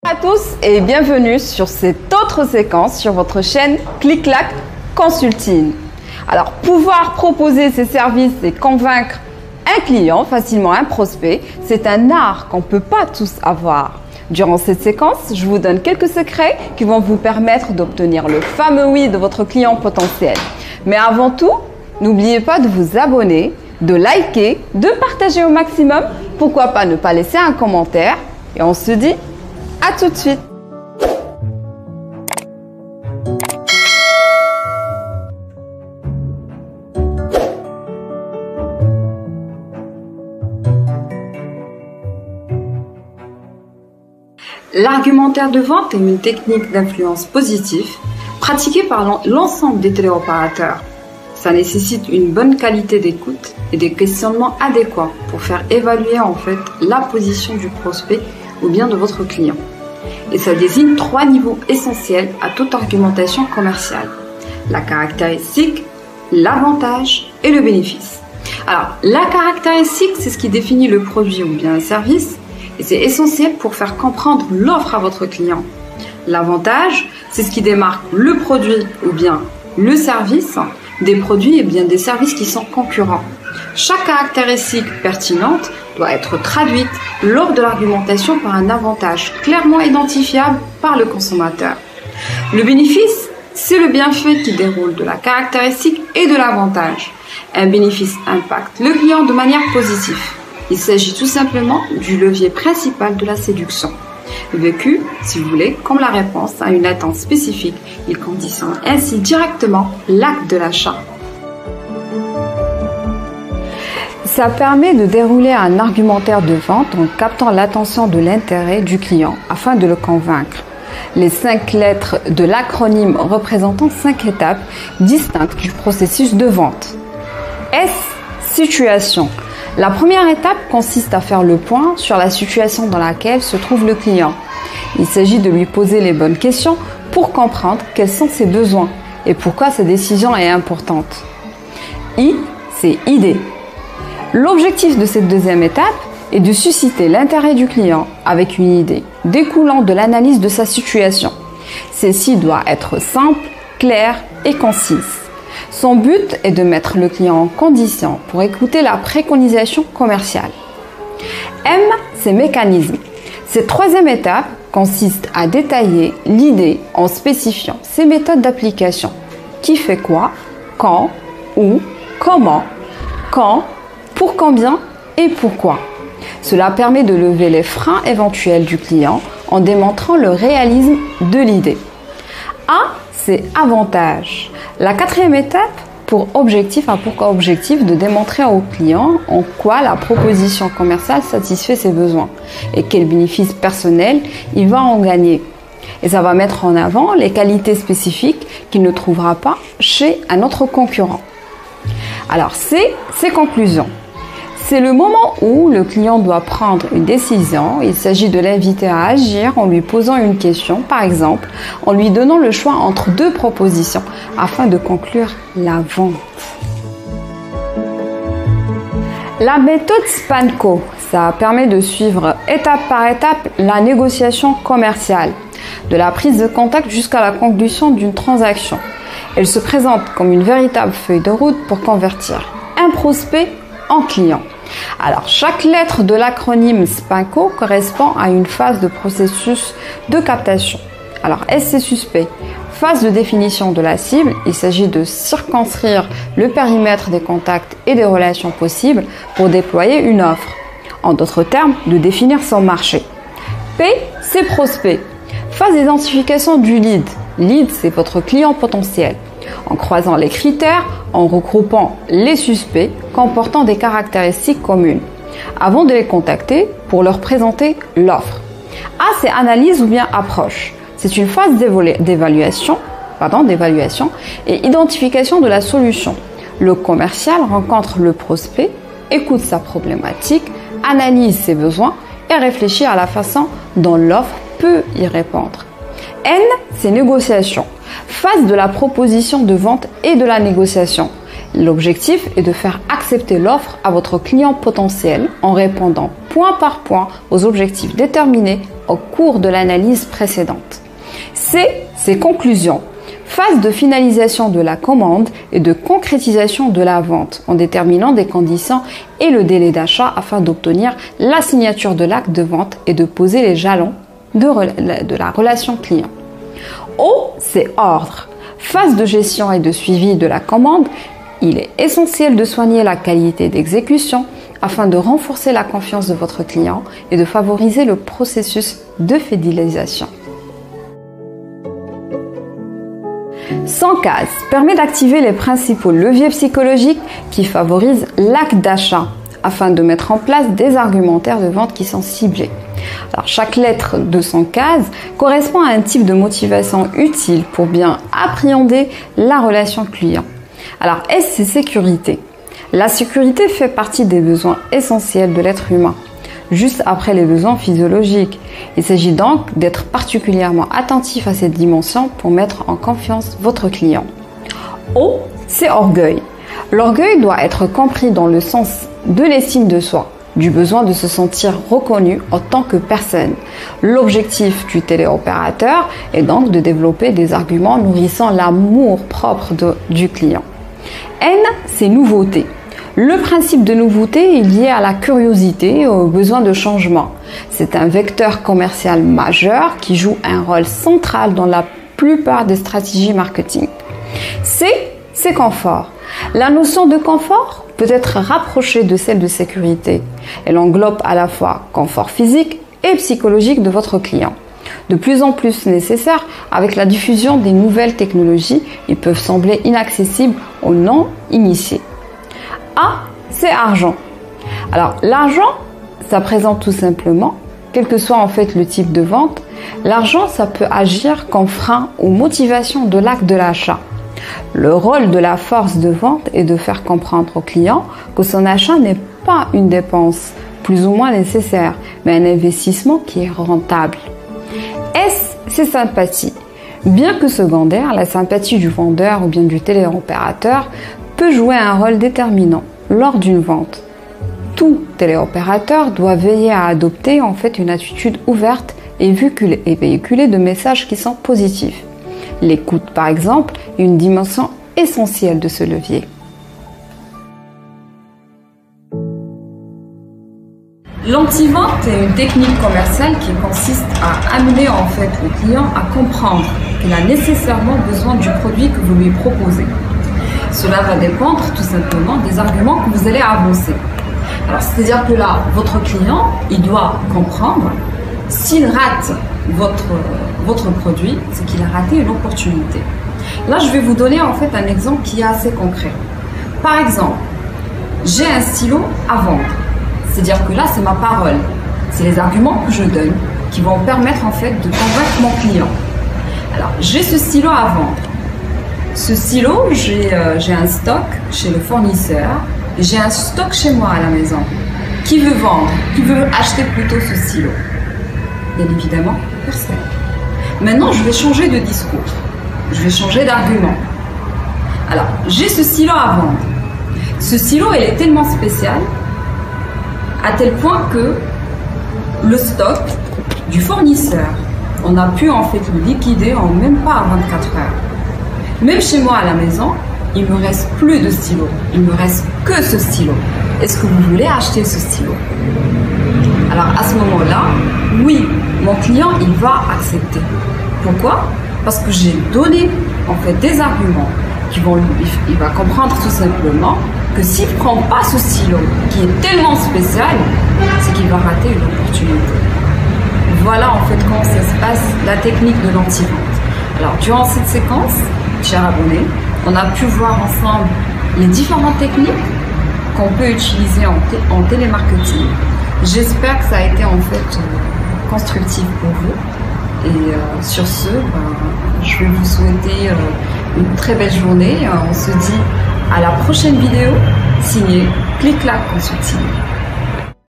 Bonjour à tous et bienvenue sur cette autre séquence sur votre chaîne Clic-Clac Consulting. Alors, pouvoir proposer ses services et convaincre un client, facilement un prospect, c'est un art qu'on ne peut pas tous avoir. Durant cette séquence, je vous donne quelques secrets qui vont vous permettre d'obtenir le fameux oui de votre client potentiel. Mais avant tout, n'oubliez pas de vous abonner, de liker, de partager au maximum. Pourquoi pas ne pas laisser un commentaire. Et on se dit à tout de suite. L'argumentaire de vente est une technique d'influence positive pratiquée par l'ensemble des téléopérateurs. Ça nécessite une bonne qualité d'écoute et des questionnements adéquats pour faire évaluer en fait la position du prospect ou bien de votre client. Et ça désigne 3 niveaux essentiels à toute argumentation commerciale: la caractéristique, l'avantage et le bénéfice. Alors, la caractéristique, c'est ce qui définit le produit ou bien le service, et c'est essentiel pour faire comprendre l'offre à votre client. L'avantage, c'est ce qui démarque le produit ou bien le service des produits et bien des services qui sont concurrents. Chaque caractéristique pertinente doit être traduite lors de l'argumentation par un avantage clairement identifiable par le consommateur. Le bénéfice, c'est le bienfait qui déroule de la caractéristique et de l'avantage. Un bénéfice impacte le client de manière positive. Il s'agit tout simplement du levier principal de la séduction. Vécu, si vous voulez, comme la réponse à une attente spécifique. Il conditionne ainsi directement l'acte de l'achat. Ça permet de dérouler un argumentaire de vente en captant l'attention de l'intérêt du client afin de le convaincre. Les 5 lettres de l'acronyme représentant 5 étapes distinctes du processus de vente. S. Situation. La première étape consiste à faire le point sur la situation dans laquelle se trouve le client. Il s'agit de lui poser les bonnes questions pour comprendre quels sont ses besoins et pourquoi sa décision est importante. I, c'est idée. L'objectif de cette deuxième étape est de susciter l'intérêt du client avec une idée découlant de l'analyse de sa situation. Celle-ci doit être simple, claire et concise. Son but est de mettre le client en condition pour écouter la préconisation commerciale. M, c'est mécanisme. Cette troisième étape consiste à détailler l'idée en spécifiant ses méthodes d'application. Qui fait quoi, quand, où, comment, quand, pour combien et pourquoi. Cela permet de lever les freins éventuels du client en démontrant le réalisme de l'idée. A, c'est avantage. La quatrième étape pour objectif a pour objectif de démontrer au client en quoi la proposition commerciale satisfait ses besoins et quel bénéfice personnel il va en gagner. Et ça va mettre en avant les qualités spécifiques qu'il ne trouvera pas chez un autre concurrent. Alors, c'est ses conclusions. C'est le moment où le client doit prendre une décision. Il s'agit de l'inviter à agir en lui posant une question, par exemple, en lui donnant le choix entre 2 propositions afin de conclure la vente. La méthode SPANCO, ça permet de suivre étape par étape la négociation commerciale, de la prise de contact jusqu'à la conclusion d'une transaction. Elle se présente comme une véritable feuille de route pour convertir un prospect en client. Alors, chaque lettre de l'acronyme SPANCO correspond à une phase de processus de captation. Alors, S, c'est suspect. Phase de définition de la cible, il s'agit de circonscrire le périmètre des contacts et des relations possibles pour déployer une offre. En d'autres termes, de définir son marché. P, c'est prospect. Phase d'identification du lead. Lead, c'est votre client potentiel. En croisant les critères, en regroupant les suspects comportant des caractéristiques communes, avant de les contacter pour leur présenter l'offre. A, c'est analyse ou bien approche. C'est une phase d'évaluation et identification de la solution. Le commercial rencontre le prospect, écoute sa problématique, analyse ses besoins et réfléchit à la façon dont l'offre peut y répondre. N, c'est négociation. Phase de la proposition de vente et de la négociation. L'objectif est de faire accepter l'offre à votre client potentiel en répondant point par point aux objectifs déterminés au cours de l'analyse précédente. Ses conclusions. Phase de finalisation de la commande et de concrétisation de la vente en déterminant des conditions et le délai d'achat afin d'obtenir la signature de l'acte de vente et de poser les jalons de la relation client. O, c'est ordre. Phase de gestion et de suivi de la commande. Il est essentiel de soigner la qualité d'exécution afin de renforcer la confiance de votre client et de favoriser le processus de fidélisation. 100 cases permet d'activer les principaux leviers psychologiques qui favorisent l'acte d'achat afin de mettre en place des argumentaires de vente qui sont ciblés. Alors, chaque lettre de 100 cases correspond à un type de motivation utile pour bien appréhender la relation client. Alors, S, c'est sécurité. La sécurité fait partie des besoins essentiels de l'être humain, juste après les besoins physiologiques. Il s'agit donc d'être particulièrement attentif à cette dimension pour mettre en confiance votre client. O, c'est orgueil. L'orgueil doit être compris dans le sens de l'estime de soi, du besoin de se sentir reconnu en tant que personne. L'objectif du téléopérateur est donc de développer des arguments nourrissant l'amour propre du client. N, c'est nouveauté. Le principe de nouveauté est lié à la curiosité et au besoin de changement. C'est un vecteur commercial majeur qui joue un rôle central dans la plupart des stratégies marketing. C, c'est confort. La notion de confort peut être rapprochée de celle de sécurité. Elle englobe à la fois confort physique et psychologique de votre client. De plus en plus nécessaire avec la diffusion des nouvelles technologies, ils peuvent sembler inaccessibles aux non-initiés. A, c'est argent. Alors, l'argent, ça présente tout simplement, quel que soit en fait le type de vente, l'argent, ça peut agir comme frein aux motivations de l'acte de l'achat. Le rôle de la force de vente est de faire comprendre au client que son achat n'est pas une dépense plus ou moins nécessaire, mais un investissement qui est rentable. S, c'est sympathie. Bien que secondaire, la sympathie du vendeur ou bien du téléopérateur peut jouer un rôle déterminant lors d'une vente. Tout téléopérateur doit veiller à adopter en fait une attitude ouverte et véhiculer de messages qui sont positifs. L'écoute, par exemple, est une dimension essentielle de ce levier. L'anti-vente est une technique commerciale qui consiste à amener en fait le client à comprendre qu'il a nécessairement besoin du produit que vous lui proposez. Cela va dépendre tout simplement des arguments que vous allez avancer. Alors, c'est-à-dire que là, votre client, il doit comprendre s'il rate votre produit, c'est qu'il a raté une opportunité. Là, je vais vous donner en fait un exemple qui est assez concret. Par exemple, j'ai un stylo à vendre. C'est-à-dire que là, c'est ma parole. C'est les arguments que je donne qui vont permettre en fait de convaincre mon client. Alors, j'ai ce stylo à vendre. Ce stylo, j'ai un stock chez le fournisseur et j'ai un stock chez moi à la maison. Qui veut vendre? Qui veut acheter plutôt ce stylo? Bien évidemment, personne. Maintenant, je vais changer de discours. Je vais changer d'argument. Alors, j'ai ce stylo à vendre. Ce stylo, il est tellement spécial à tel point que le stock du fournisseur, on a pu en fait le liquider en même pas 24 heures. Même chez moi à la maison, il me reste plus de stylo. Il me reste que ce stylo. Est-ce que vous voulez acheter ce stylo? Alors à ce moment-là, oui, mon client, il va accepter. Pourquoi? Parce que j'ai donné en fait des arguments qui vont il va comprendre tout simplement que s'il ne prend pas ce stylo qui est tellement spécial, c'est qu'il va rater une opportunité. Voilà en fait comment ça se passe, la technique de l'anti-vente. Alors durant cette séquence, chers abonnés, on a pu voir ensemble les différentes techniques qu'on peut utiliser en télémarketing. J'espère que ça a été en fait constructif pour vous. Et sur ce, je vais vous souhaiter une très belle journée. On se dit à la prochaine vidéo signée Clic-Clac Consulting.